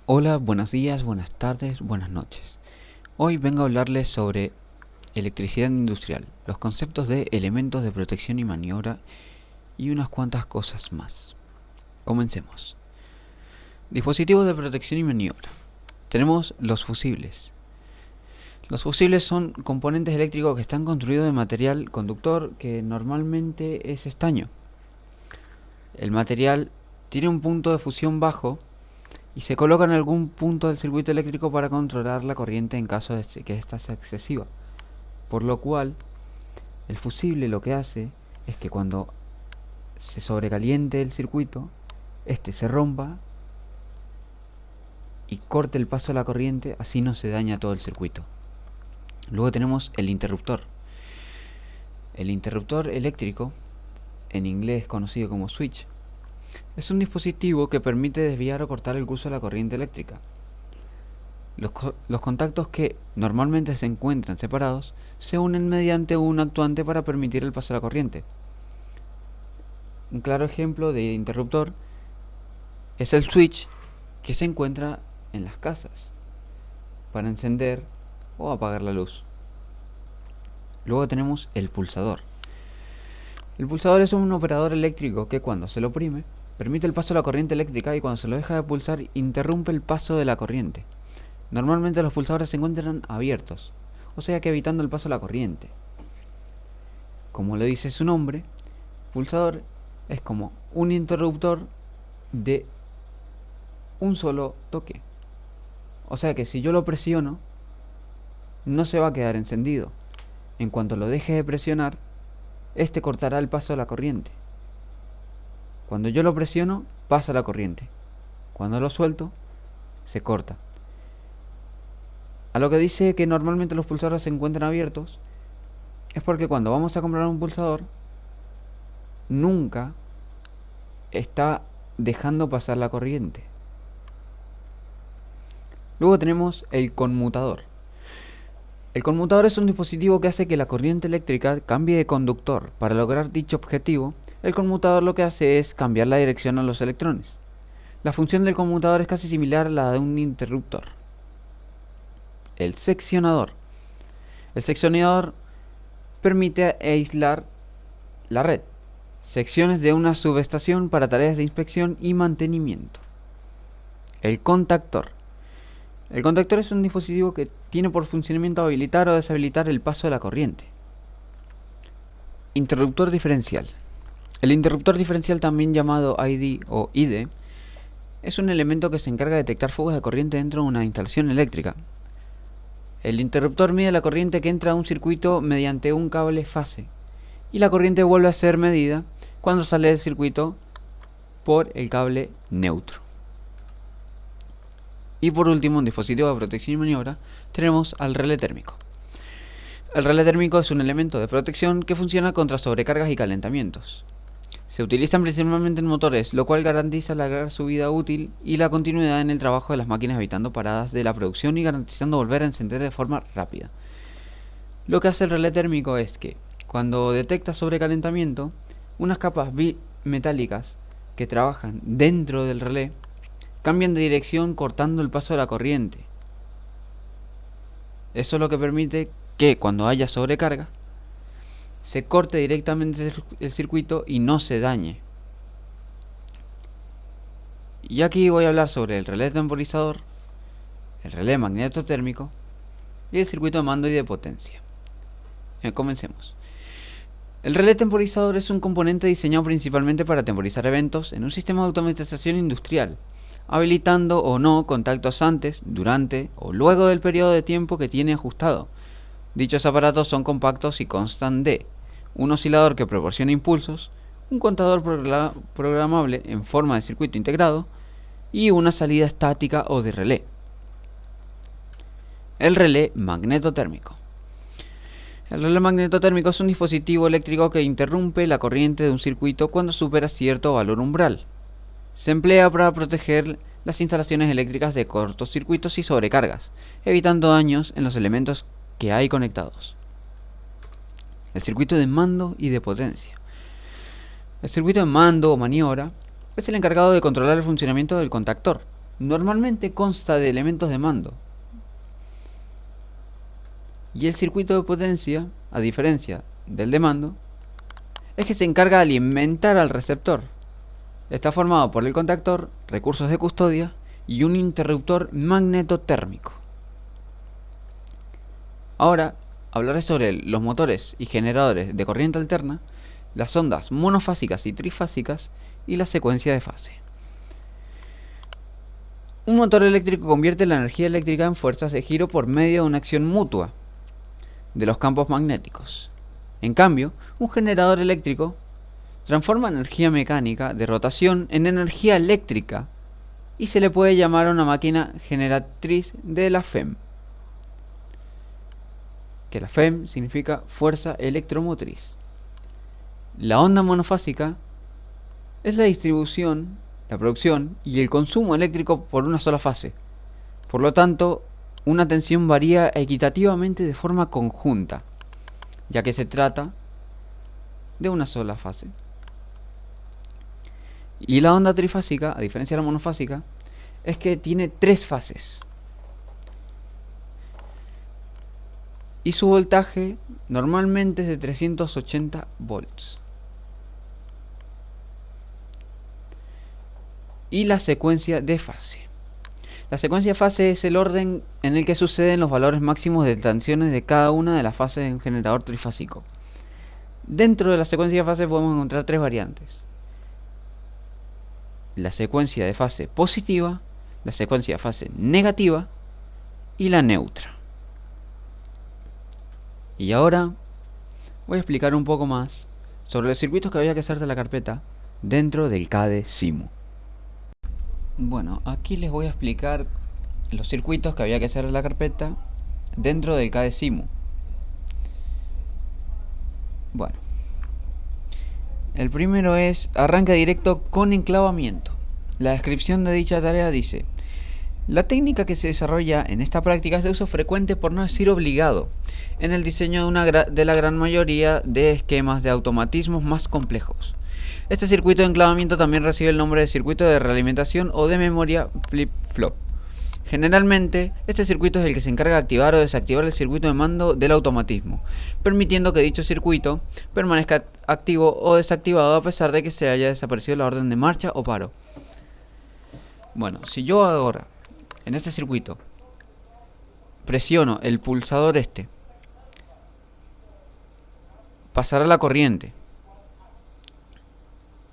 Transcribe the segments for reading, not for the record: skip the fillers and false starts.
Hola, buenos días, buenas tardes, buenas noches. Hoy vengo a hablarles sobre electricidad industrial, los conceptos de elementos de protección y maniobra y unas cuantas cosas más. Comencemos. Dispositivos de protección y maniobra. Tenemos los fusibles. Los fusibles son componentes eléctricos que están construidos de material conductor que normalmente es estaño. El material tiene un punto de fusión bajo y se coloca en algún punto del circuito eléctrico para controlar la corriente en caso de que ésta sea excesiva. Por lo cual, el fusible lo que hace es que cuando se sobrecaliente el circuito, este se rompa y corte el paso de la corriente, así no se daña todo el circuito. Luego tenemos el interruptor. El interruptor eléctrico, en inglés conocido como switch, es un dispositivo que permite desviar o cortar el curso de la corriente eléctrica. Los contactos que normalmente se encuentran separados se unen mediante un actuante para permitir el paso de la corriente. Un claro ejemplo de interruptor es el switch que se encuentra en las casas para encender o apagar la luz. Luego tenemos el pulsador. El pulsador es un operador eléctrico que cuando se lo oprime permite el paso de la corriente eléctrica y cuando se lo deja de pulsar interrumpe el paso de la corriente. Normalmente los pulsadores se encuentran abiertos, o sea que evitando el paso de la corriente. Como le dice su nombre, pulsador es como un interruptor de un solo toque. O sea que si yo lo presiono, no se va a quedar encendido. En cuanto lo deje de presionar, este cortará el paso de la corriente. Cuando yo lo presiono, pasa la corriente. Cuando lo suelto, se corta. A lo que dice que normalmente los pulsadores se encuentran abiertos, es porque cuando vamos a comprar un pulsador, nunca está dejando pasar la corriente. Luego tenemos el conmutador. El conmutador es un dispositivo que hace que la corriente eléctrica cambie de conductor. Para lograr dicho objetivo, el conmutador lo que hace es cambiar la dirección a los electrones. La función del conmutador es casi similar a la de un interruptor. El seccionador. El seccionador permite aislar la red, secciones de una subestación para tareas de inspección y mantenimiento. El contactor. El contactor es un dispositivo que tiene por funcionamiento habilitar o deshabilitar el paso de la corriente. Interruptor diferencial. El interruptor diferencial, también llamado ID o ID, es un elemento que se encarga de detectar fugas de corriente dentro de una instalación eléctrica. El interruptor mide la corriente que entra a un circuito mediante un cable fase y la corriente vuelve a ser medida cuando sale del circuito por el cable neutro. Y por último, en dispositivo de protección y maniobra, tenemos al relé térmico. El relé térmico es un elemento de protección que funciona contra sobrecargas y calentamientos. Se utilizan principalmente en motores, lo cual garantiza alargar su vida útil y la continuidad en el trabajo de las máquinas, evitando paradas de la producción y garantizando volver a encender de forma rápida. Lo que hace el relé térmico es que, cuando detecta sobrecalentamiento, unas capas metálicas que trabajan dentro del relé cambian de dirección cortando el paso de la corriente. Eso es lo que permite que cuando haya sobrecarga se corte directamente el circuito y no se dañe. Y aquí voy a hablar sobre el relé temporizador, el relé magnetotérmico y el circuito de mando y de potencia. Comencemos. El relé temporizador es un componente diseñado principalmente para temporizar eventos en un sistema de automatización industrial, habilitando o no contactos antes, durante o luego del periodo de tiempo que tiene ajustado. Dichos aparatos son compactos y constan de un oscilador que proporciona impulsos, un contador programable en forma de circuito integrado y una salida estática o de relé. El relé magnetotérmico. El relé magnetotérmico es un dispositivo eléctrico que interrumpe la corriente de un circuito cuando supera cierto valor umbral. Se emplea para proteger las instalaciones eléctricas de cortocircuitos y sobrecargas, evitando daños en los elementos que hay conectados. El circuito de mando y de potencia. El circuito de mando o maniobra es el encargado de controlar el funcionamiento del contactor. normalmente consta de elementos de mando. Y el circuito de potencia, a diferencia del de mando, es que se encarga de alimentar al receptor. Está formado por el contactor, recursos de custodia y un interruptor magnetotérmico. Ahora hablaré sobre los motores y generadores de corriente alterna, las ondas monofásicas y trifásicas y la secuencia de fase. Un motor eléctrico convierte la energía eléctrica en fuerzas de giro por medio de una acción mutua de los campos magnéticos. En cambio, un generador eléctrico transforma energía mecánica de rotación en energía eléctrica y se le puede llamar a una máquina generatriz de la FEM. Que la FEM significa fuerza electromotriz. La onda monofásica es la distribución, la producción y el consumo eléctrico por una sola fase. Por lo tanto, una tensión varía equitativamente de forma conjunta, ya que se trata de una sola fase. Y la onda trifásica, a diferencia de la monofásica, es que tiene 3 fases. Y su voltaje normalmente es de 380 volts. Y la secuencia de fase. La secuencia de fase es el orden en el que suceden los valores máximos de tensiones de cada una de las fases de un generador trifásico. Dentro de la secuencia de fase podemos encontrar 3 variantes: la secuencia de fase positiva, la secuencia de fase negativa y la neutra. Y ahora voy a explicar un poco más sobre los circuitos que había que hacer de la carpeta dentro del CADE-SIMU. Bueno, aquí les voy a explicar los circuitos que había que hacer de la carpeta dentro del CADE-SIMU. Bueno, el primero es arranque directo con enclavamiento. La descripción de dicha tarea dice: la técnica que se desarrolla en esta práctica es de uso frecuente, por no decir obligado, en el diseño de la gran mayoría de esquemas de automatismos más complejos. Este circuito de enclavamiento también recibe el nombre de circuito de realimentación o de memoria flip-flop. Generalmente, este circuito es el que se encarga de activar o desactivar el circuito de mando del automatismo, permitiendo que dicho circuito permanezca activo o desactivado a pesar de que se haya desaparecido la orden de marcha o paro. Bueno, si yo ahora, en este circuito, presiono el pulsador pasará la corriente,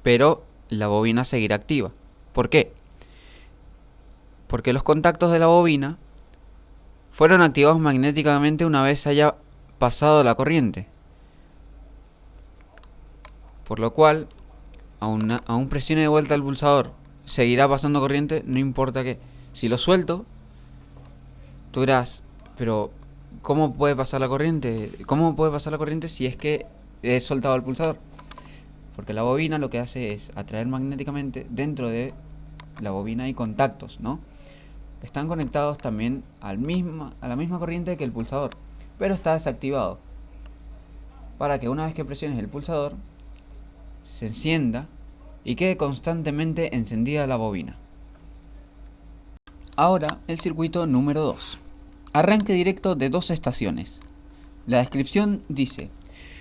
pero la bobina seguirá activa. ¿Por qué? Porque los contactos de la bobina fueron activados magnéticamente una vez haya pasado la corriente. Por lo cual, aún presione de vuelta el pulsador, seguirá pasando corriente, no importa qué. Si lo suelto, tú dirás, pero ¿cómo puede pasar la corriente? ¿Cómo puede pasar la corriente si es que he soltado el pulsador? Porque la bobina lo que hace es atraer magnéticamente. Dentro de la bobina hay contactos, ¿no? Están conectados también a la misma corriente que el pulsador, pero está desactivado, para que una vez que presiones el pulsador se encienda y quede constantemente encendida la bobina. Ahora el circuito número 2. Arranque directo de 2 estaciones. La descripción dice: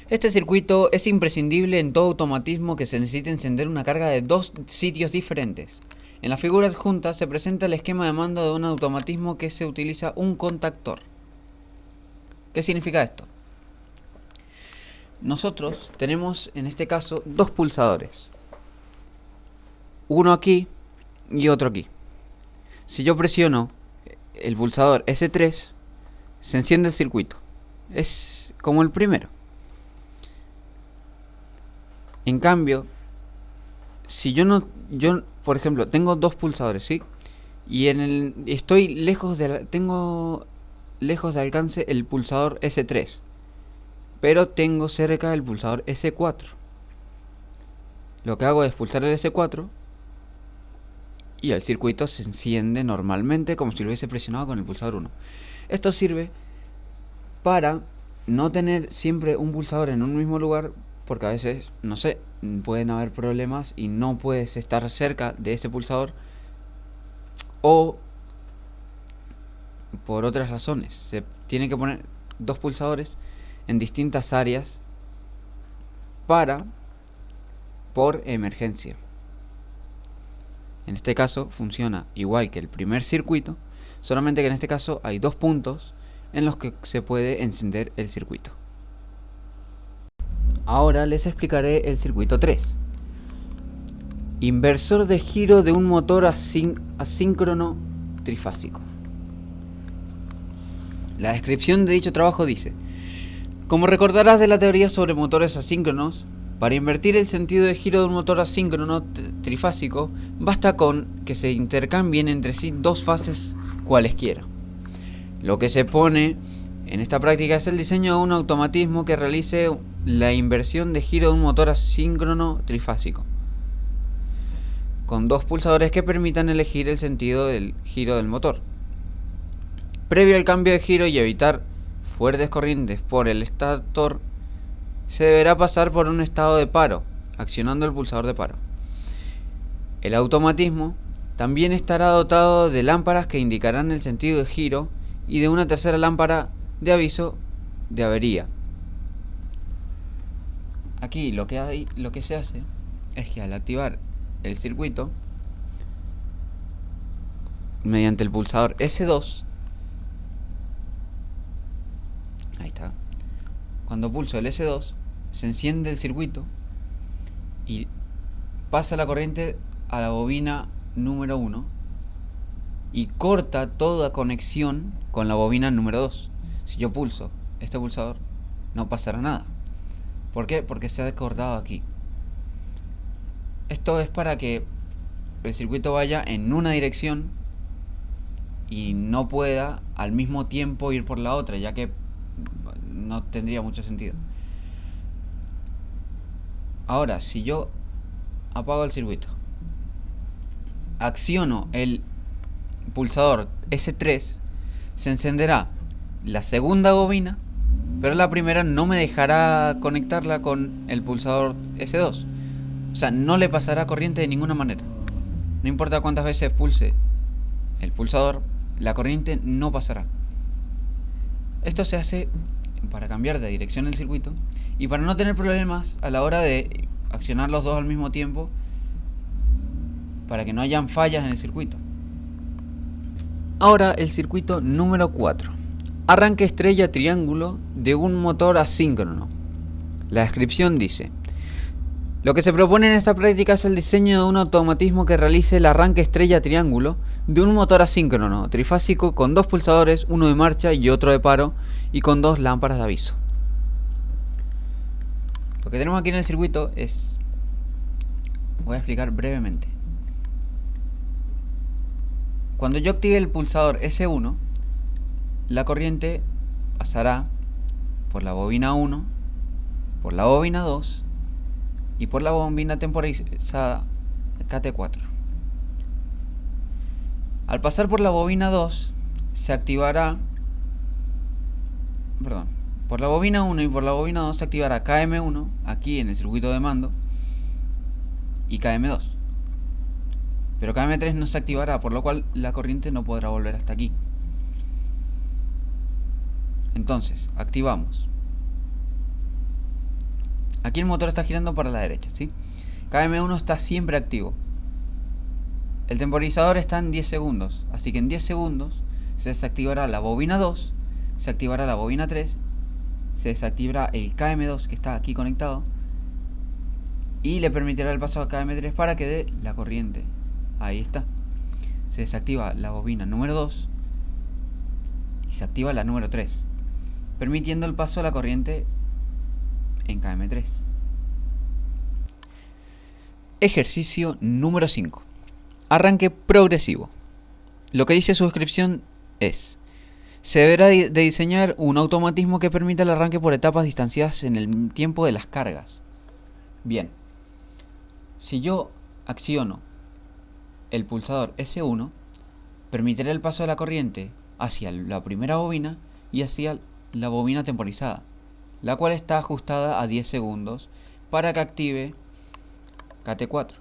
este circuito es imprescindible en todo automatismo que se necesite encender una carga de 2 sitios diferentes. En la figura adjunta se presenta el esquema de mando de un automatismo que se utiliza un contactor. ¿Qué significa esto? Nosotros tenemos en este caso 2 pulsadores, uno aquí y otro aquí. Si yo presiono el pulsador S3, se enciende el circuito. Es como el primero. En cambio, si yo por ejemplo, tengo 2 pulsadores, ¿sí? Y estoy tengo lejos de alcance el pulsador S3, pero tengo cerca el pulsador S4. Lo que hago es pulsar el S4 y el circuito se enciende normalmente como si lo hubiese presionado con el pulsador 1. Esto sirve para no tener siempre un pulsador en un mismo lugar, porque a veces, no sé, pueden haber problemas y no puedes estar cerca de ese pulsador o por otras razones. Se tiene que poner dos pulsadores en distintas áreas por emergencia. En este caso funciona igual que el primer circuito, solamente que en este caso hay dos puntos en los que se puede encender el circuito. Ahora les explicaré el circuito 3. Inversor de giro de un motor asíncrono trifásico. La descripción de dicho trabajo dice: como recordarás de la teoría sobre motores asíncronos, para invertir el sentido de giro de un motor asíncrono trifásico, basta con que se intercambien entre sí dos fases cualesquiera. Lo que se pone en esta práctica es el diseño de un automatismo que realice la inversión de giro de un motor asíncrono trifásico, con dos pulsadores que permitan elegir el sentido del giro del motor. Previo al cambio de giro y evitar fuertes corrientes por el estator, se deberá pasar por un estado de paro, accionando el pulsador de paro. El automatismo también estará dotado de lámparas que indicarán el sentido de giro y de una tercera lámpara de aviso de avería. Aquí lo que se hace es que al activar el circuito mediante el pulsador S2, ahí está, cuando pulso el S2 se enciende el circuito y pasa la corriente a la bobina número 1 y corta toda conexión con la bobina número 2. Si yo pulso este pulsador, no pasará nada. ¿Por qué? Porque se ha cortado aquí. Esto es para que el circuito vaya en una dirección y no pueda al mismo tiempo ir por la otra, ya que no tendría mucho sentido. Ahora, si yo apago el circuito, acciono el pulsador S3, se encenderá la segunda bobina, pero la primera no me dejará conectarla con el pulsador S2. O sea, no le pasará corriente de ninguna manera. No importa cuántas veces pulse el pulsador, la corriente no pasará. Esto se hace para cambiar de dirección el circuito y para no tener problemas a la hora de accionar los dos al mismo tiempo, para que no hayan fallas en el circuito. Ahora el circuito número 4. Arranque estrella triángulo de un motor asíncrono. La descripción dice: lo que se propone en esta práctica es el diseño de un automatismo que realice el arranque estrella triángulo de un motor asíncrono trifásico con dos pulsadores, uno de marcha y otro de paro, y con dos lámparas de aviso. Lo que tenemos aquí en el circuito es... voy a explicar brevemente. Cuando yo active el pulsador S1, la corriente pasará por la bobina 1, por la bobina 2 y por la bobina temporizada KT4. Al pasar por la bobina 2 se activará, por la bobina 1 y por la bobina 2 se activará KM1 aquí en el circuito de mando y KM2. Pero KM3 no se activará, por lo cual la corriente no podrá volver hasta aquí. Entonces, activamos. Aquí el motor está girando para la derecha, ¿sí? KM1 está siempre activo. El temporizador está en 10 segundos, así que en 10 segundos se desactivará la bobina 2, se activará la bobina 3, se desactivará el KM2 que está aquí conectado y le permitirá el paso a KM3 para que dé la corriente. Ahí está. Se desactiva la bobina número 2 y se activa la número 3, permitiendo el paso a la corriente en KM3. Ejercicio número 5. Arranque progresivo. Lo que dice su descripción es: se deberá de diseñar un automatismo que permita el arranque por etapas distanciadas en el tiempo de las cargas. Bien, si yo acciono el pulsador S1, permitirá el paso de la corriente hacia la primera bobina y hacia la bobina temporizada, la cual está ajustada a 10 segundos para que active KT4,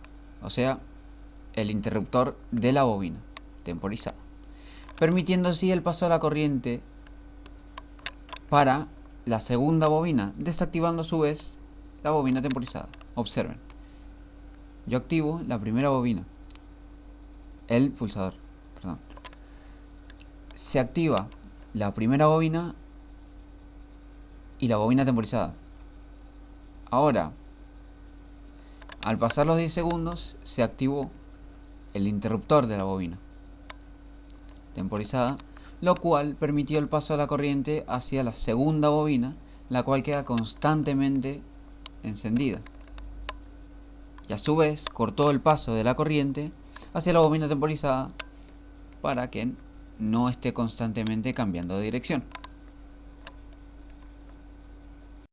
o sea, el interruptor de la bobina. temporizada, permitiendo así el paso de la corriente para la segunda bobina, desactivando a su vez la bobina temporizada. Observen, yo activo la primera bobina, el pulsador, perdón. Se activa la primera bobina y la bobina temporizada. Ahora, al pasar los 10 segundos, se activó el interruptor de la bobina temporizada, lo cual permitió el paso de la corriente hacia la segunda bobina, la cual queda constantemente encendida. Y a su vez cortó el paso de la corriente hacia la bobina temporizada para que no esté constantemente cambiando de dirección.